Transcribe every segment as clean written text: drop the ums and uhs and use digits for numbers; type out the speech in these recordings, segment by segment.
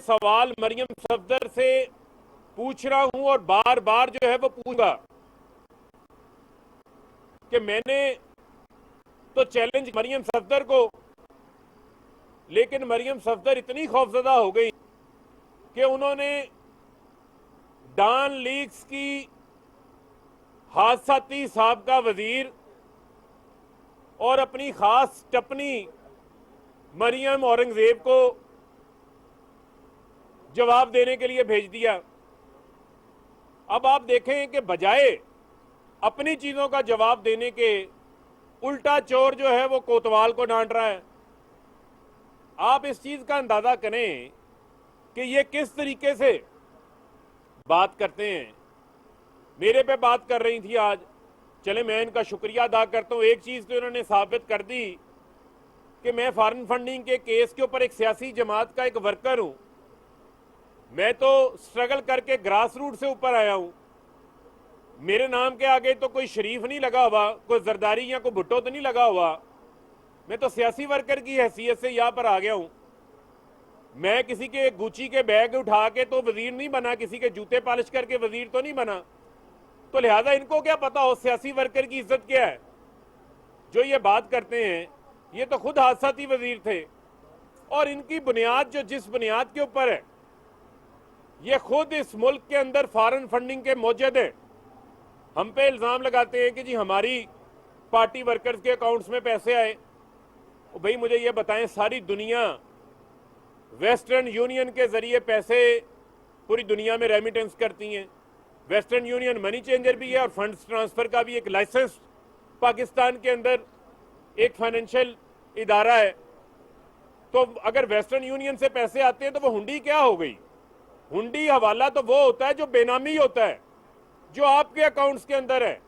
सवाल मरियम सफदर से पूछ रहा हूं और बार बार जो है वो पूछूंगा कि मैंने तो चैलेंज मरियम सफदर को, लेकिन मरियम सफदर इतनी खौफजदा हो गई कि उन्होंने डॉन लीक्स की हादसाती साबका वजीर और अपनी खास टपनी मरियम औरंगजेब को जवाब देने के लिए भेज दिया। अब आप देखें कि बजाय अपनी चीजों का जवाब देने के उल्टा चोर जो है वो कोतवाल को डांट रहा है। आप इस चीज का अंदाजा करें कि ये किस तरीके से बात करते हैं। मेरे पे बात कर रही थी आज, चले मैं इनका शुक्रिया अदा करता हूं। एक चीज तो इन्होंने साबित कर दी कि मैं फॉरेन फंडिंग के केस के ऊपर एक सियासी जमात का एक वर्कर हूं। मैं तो स्ट्रगल करके ग्रास रूट से ऊपर आया हूं। मेरे नाम के आगे तो कोई शरीफ नहीं लगा हुआ, कोई जरदारी या कोई भुट्टो तो नहीं लगा हुआ। मैं तो सियासी वर्कर की हैसियत से यहां पर आ गया हूं। मैं किसी के गुची के बैग उठा के तो वजीर नहीं बना, किसी के जूते पॉलिश करके वजीर तो नहीं बना। तो लिहाजा इनको क्या पता हो सियासी वर्कर की इज्जत क्या है। जो ये बात करते हैं, ये तो खुद हादसाती वजीर थे और इनकी बुनियाद जो जिस बुनियाद के ऊपर है, ये खुद इस मुल्क के अंदर फॉरेन फंडिंग के मौजूद है। हम पे इल्जाम लगाते हैं कि जी हमारी पार्टी वर्कर्स के अकाउंट्स में पैसे आए। भाई मुझे ये बताएं, सारी दुनिया वेस्टर्न यूनियन के जरिए पैसे पूरी दुनिया में रेमिटेंस करती हैं। वेस्टर्न यूनियन मनी चेंजर भी है और फंड्स ट्रांसफर का भी एक लाइसेंस पाकिस्तान के अंदर एक फाइनेंशियल इदारा है। तो अगर वेस्टर्न यूनियन से पैसे आते हैं तो वो हुंडी क्या हो गई? हुंडी हवाला तो वो होता है जो बेनामी होता है, जो आपके अकाउंट्स के अंदर है।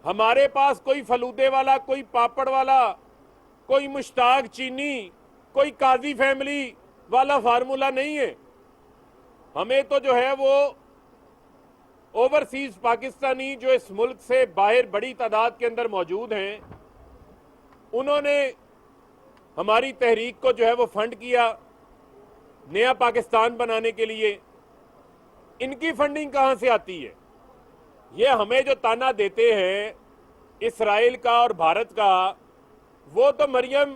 हमारे पास कोई फलूदे वाला, कोई पापड़ वाला, कोई मुश्ताक चीनी, कोई काजी फैमिली वाला फार्मूला नहीं है। हमें तो जो है वो ओवरसीज पाकिस्तानी जो इस मुल्क से बाहर बड़ी तादाद के अंदर मौजूद हैं, उन्होंने हमारी तहरीक को जो है वो फंड किया नया पाकिस्तान बनाने के लिए। इनकी फंडिंग कहां से आती है? ये हमें जो ताना देते हैं इसराइल का और भारत का, वो तो मरियम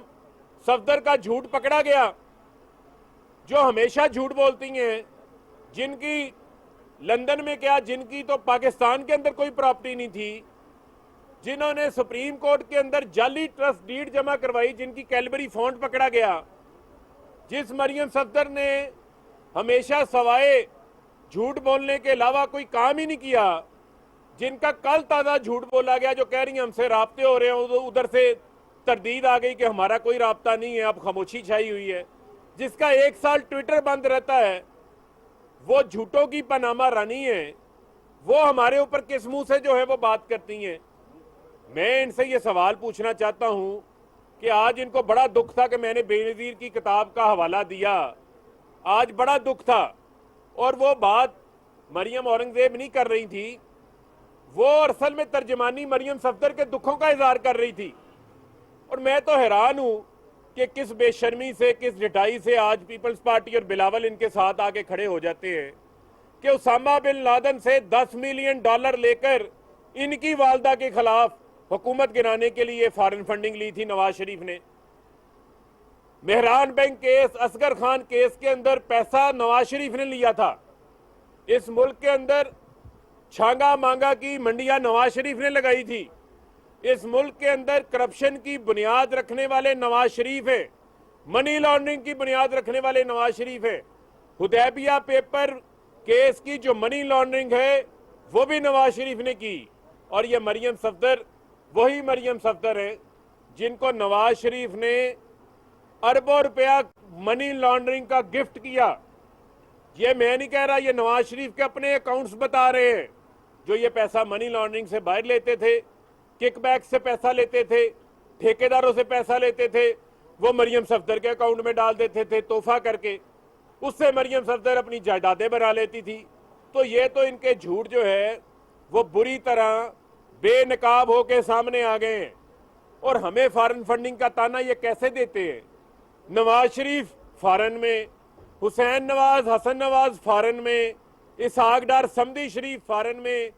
सफदर का झूठ पकड़ा गया, जो हमेशा झूठ बोलती हैं, जिनकी लंदन में क्या, जिनकी तो पाकिस्तान के अंदर कोई प्रॉपर्टी नहीं थी, जिन्होंने सुप्रीम कोर्ट के अंदर जाली ट्रस्ट डीड जमा करवाई, जिनकी कैलबरी फॉन्ट पकड़ा गया, जिस मरियम सफदर ने हमेशा सवाए झूठ बोलने के अलावा कोई काम ही नहीं किया, जिनका कल ताजा झूठ बोला गया, जो कह रही हैं हमसे राब्ते हो रहे हैं, उधर से तरदीद आ गई कि हमारा कोई राब्ता नहीं है, अब खामोशी छाई हुई है, जिसका 1 साल ट्विटर बंद रहता है, वो झूठों की पनामा रानी है। वो हमारे ऊपर किस मुंह से जो है वो बात करती हैं। मैं इनसे ये सवाल पूछना चाहता हूं कि आज इनको बड़ा दुख था कि मैंने बेनज़ीर की किताब का हवाला दिया, आज बड़ा दुख था। और वो बात मरियम औरंगजेब नहीं कर रही थी, वो असल में तर्जमानी मरियम सफदर के दुखों का इजहार कर रही थी। और मैं तो हैरान हूं कि किस बेशर्मी से, किस ढिठाई से आज पीपल्स पार्टी और बिलावल इनके साथ आके खड़े हो जाते हैं कि उसामा बिन लादेन से $10 मिलियन लेकर इनकी वालदा के खिलाफ हुकूमत गिराने के लिए फॉरेन फंडिंग ली थी नवाज शरीफ ने। Mehran bank case, Asghar Khan case के अंदर पैसा नवाज शरीफ ने लिया था। इस मुल्क के अंदर छांगा मांगा की मंडियां नवाज शरीफ ने लगाई थी। इस मुल्क के अंदर करप्शन की बुनियाद रखने वाले नवाज शरीफ है, मनी लॉन्ड्रिंग की बुनियाद रखने वाले नवाज शरीफ है। हुदैबिया पेपर केस की जो मनी लॉन्ड्रिंग है वो भी नवाज शरीफ ने की। और ये मरियम सफदर वही मरियम सफदर है जिनको नवाज शरीफ ने अरबों रुपया मनी लॉन्ड्रिंग का गिफ्ट किया। ये मैं नहीं कह रहा, ये नवाज शरीफ के अपने अकाउंट्स बता रहे हैं। जो ये पैसा मनी लॉन्ड्रिंग से बाहर लेते थे, किकबैक से पैसा लेते थे, ठेकेदारों से पैसा लेते थे, वो मरियम सफदर के अकाउंट में डाल देते थे तोहफा करके। उससे मरियम सफदर अपनी जायदादें बना लेती थी। तो ये तो इनके झूठ जो है वो बुरी तरह बेनकाब होके सामने आ गए हैं। और हमें फॉरेन फंडिंग का ताना ये कैसे देते हैं? नवाज शरीफ फॉरेन में, हुसैन नवाज, हसन नवाज फॉरेन में, इसहाक डार समदी शरीफ फॉरेन में,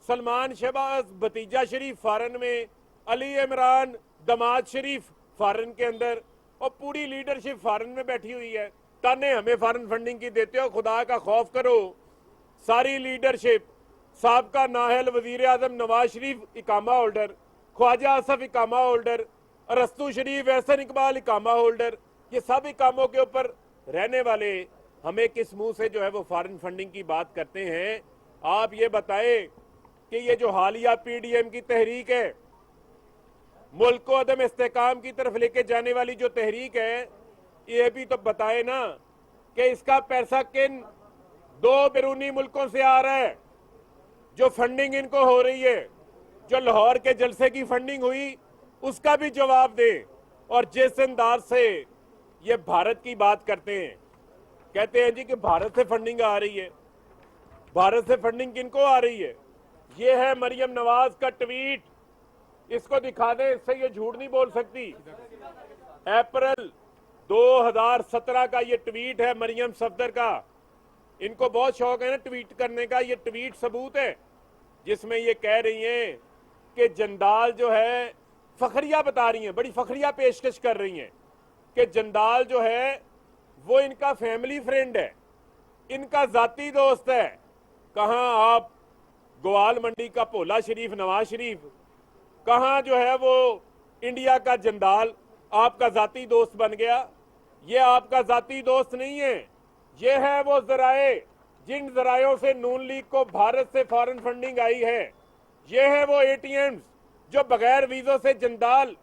सलमान शहबाज भतीजा शरीफ फॉरेन में, अली इमरान दमाद शरीफ फॉरेन के अंदर, और पूरी लीडरशिप फॉरेन में बैठी हुई है। ताने हमें फॉरेन फंडिंग की देते हो, खुदा का खौफ करो। सारी लीडरशिप, साबका नाहल वजीर आजम नवाज शरीफ इकामा होल्डर, ख्वाजा आसफ इकामा होल्डर, अरस्तु शरीफ, एहसन इकबाल इकामा होल्डर, ये सब इकामों के ऊपर रहने वाले हमें किस मुंह से जो है वो फॉरेन फंडिंग की बात करते हैं? आप ये बताएं कि ये जो हालिया पीडीएम की तहरीक है, मुल्क को अदम इस्तेकाम की तरफ लेके जाने वाली जो तहरीक है, ये भी तो बताए ना कि इसका पैसा किन दो बैरूनी मुल्कों से आ रहा है, जो फंडिंग इनको हो रही है, जो लाहौर के जलसे की फंडिंग हुई उसका भी जवाब दे। और जिस अंदाज से ये भारत की बात करते हैं, कहते हैं जी कि भारत से फंडिंग आ रही है, भारत से फंडिंग किनको आ रही है? ये है मरियम नवाज का ट्वीट, इसको दिखा दें, इससे ये झूठ नहीं बोल सकती। अप्रैल 2017 का ये ट्वीट है मरियम सफदर का। इनको बहुत शौक है ना ट्वीट करने का, ये ट्वीट सबूत है जिसमें ये कह रही हैं कि जंदाल जो है, फखरिया बता रही हैं, बड़ी फखरिया पेशकश कर रही हैं कि जंदाल जो है वो इनका फैमिली फ्रेंड है, इनका जाती दोस्त है। कहां आप ग्वाल मंडी का भोला शरीफ नवाज शरीफ, कहां जो है वो इंडिया का जंदाल आपका जाती दोस्त बन गया? ये आपका जाती दोस्त नहीं है, ये है वो जराए जिन जरायों से नून लीग को भारत से फॉरेन फंडिंग आई है। ये है वो एटीएम्स जो बगैर वीजों से जंदाल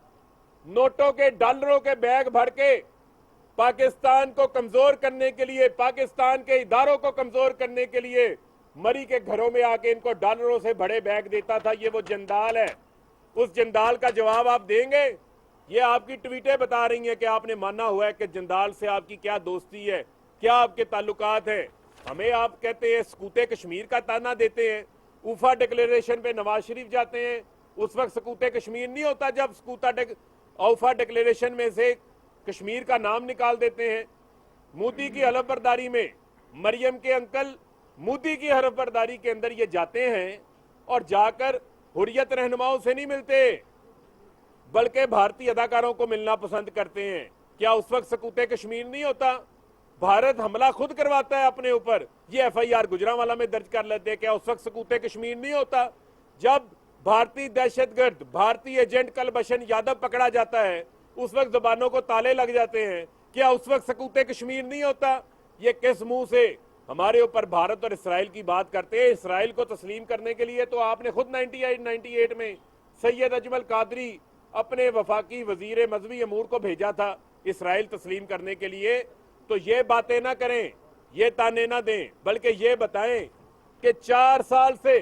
नोटों के, डॉलरों के बैग भर के पाकिस्तान को कमजोर करने के लिए, पाकिस्तान के इदारों को कमजोर करने के लिए मरी के घरों में आके इनको डॉलरों से बड़े बैग देता था। ये वो जंदाल है। उस जंदाल का जवाब आप देंगे? ये आपकी ट्वीटें बता रही हैं कि आपने माना हुआ है कि जंदाल से आपकी क्या दोस्ती है, क्या आपके ताल्लुकात हैं। हमें आप कहते हैं सकूते कश्मीर का ताना देते हैं। उफा डिक्लेरेशन पे नवाज शरीफ जाते हैं, उस वक्त सकूते कश्मीर नहीं होता जब उफा डिक्लेरेशन में से कश्मीर का नाम निकाल देते हैं। मोदी की हलफबरदारी में, मरियम के अंकल मोदी की हलफबरदारी के अंदर ये जाते हैं और जाकर हुर्रियत रहनुमाओं से नहीं मिलते, बल्कि भारतीय अदाकारों को मिलना पसंद करते हैं। क्या उस वक्त सकूते कश्मीर नहीं होता? भारत हमला खुद करवाता है अपने ऊपर, ये एफआईआर गुजरांवाला में दर्ज कर लेते हैं। क्या उस वक्त सकूते कश्मीर नहीं होता? जब भारतीय दहशतगर्द, भारतीय एजेंट कलभूषण यादव पकड़ा जाता है, उस वक्त जबानों को ताले लग जाते हैं। क्या उस वक्त सकूते कश्मीर नहीं होता? ये किस मुंह से हमारे ऊपर भारत और इसराइल की बात करते हैं? इसराइल को तस्लीम करने के लिए तो आपने खुद 98 में सैयद अजमल कादरी अपने वफाकी वजीर मजहबी अमूर को भेजा था इसराइल तस्लीम करने के लिए। तो ये बातें ना करें, ये ताने ना दें, बल्कि ये बताएं कि 4 साल से,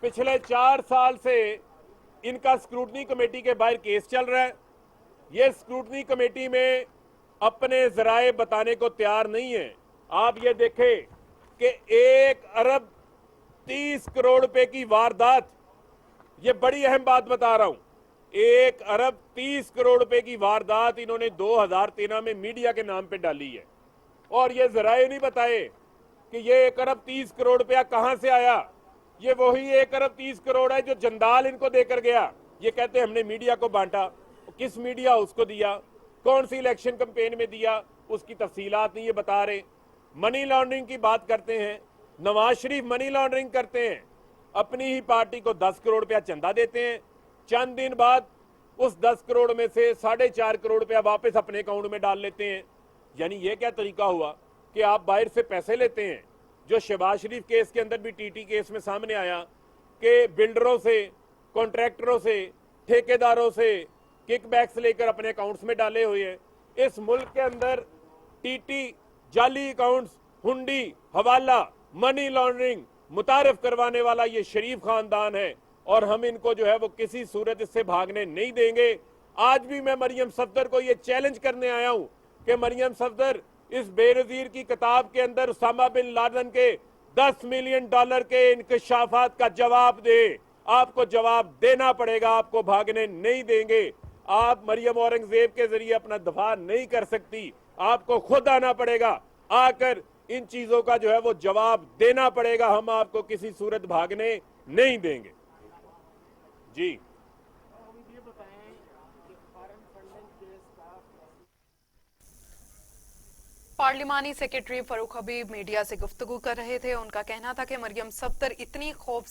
पिछले 4 साल से इनका स्क्रूटनी कमेटी के बाहर केस चल रहा है। ये स्क्रूटनी कमेटी में अपने जराए बताने को तैयार नहीं है। आप ये देखें कि 1 अरब 30 करोड़ रुपए की वारदात, ये बड़ी अहम बात बता रहा हूं, 1 अरब 30 करोड़ रुपए की वारदात इन्होंने 2013 में मीडिया के नाम पे डाली है। और ये जराए नहीं बताए कि ये 1 अरब 30 करोड़ रुपया कहां से आया। ये वही 1 अरब 30 करोड़ है जो जंदाल इनको देकर गया। ये कहते हमने मीडिया को बांटा, किस मीडिया उसको दिया, कौन सी इलेक्शन कैंपेन में दिया, उसकी तफसीलात नहीं ये बता रहे। मनी लॉन्ड्रिंग की बात करते हैं, नवाज शरीफ मनी लॉन्ड्रिंग करते हैं, अपनी ही पार्टी को 10 करोड़ रुपया चंदा देते हैं, चंद दिन बाद उस 10 करोड़ में से 4.5 करोड़ रुपया वापस अपने अकाउंट में डाल लेते हैं। यानी ये क्या तरीका हुआ कि आप बाहर से पैसे लेते हैं, जो शहबाज शरीफ केस के अंदर भी टीटी केस में सामने आया कि बिल्डरों से, कॉन्ट्रैक्टरों से, ठेकेदारों से किकबैक्स लेकर अपने अकाउंट्स में डाले हुए हैं। इस मुल्क के अंदर टीटी, जाली अकाउंट्स, हुंडी, हवाला, मनी लॉन्ड्रिंग मुतारिफ करवाने वाला ये शरीफ खानदान है और हम इनको जो है वो किसी सूरत इससे भागने नहीं देंगे। आज भी मैं मरियम सफदर को ये चैलेंज करने आया हूं कि मरियम सफदर इस बेनजीर की किताब के अंदर उसामा बिन लादेन के $10 मिलियन के इंकशाफात का जवाब दे। आपको जवाब देना पड़ेगा, आपको भागने नहीं देंगे। आप मरियम औरंगजेब के जरिए अपना दफा नहीं कर सकती। आपको खुद आना पड़ेगा, आकर इन चीजों का जो है वो जवाब देना पड़ेगा। हम आपको किसी सूरत भागने नहीं देंगे। जी पार्लिमानी सेक्रेटरी फरूख हबीब मीडिया से गुफ्तगू कर रहे थे। उनका कहना था कि मरियम सफ्दर इतनी खौफ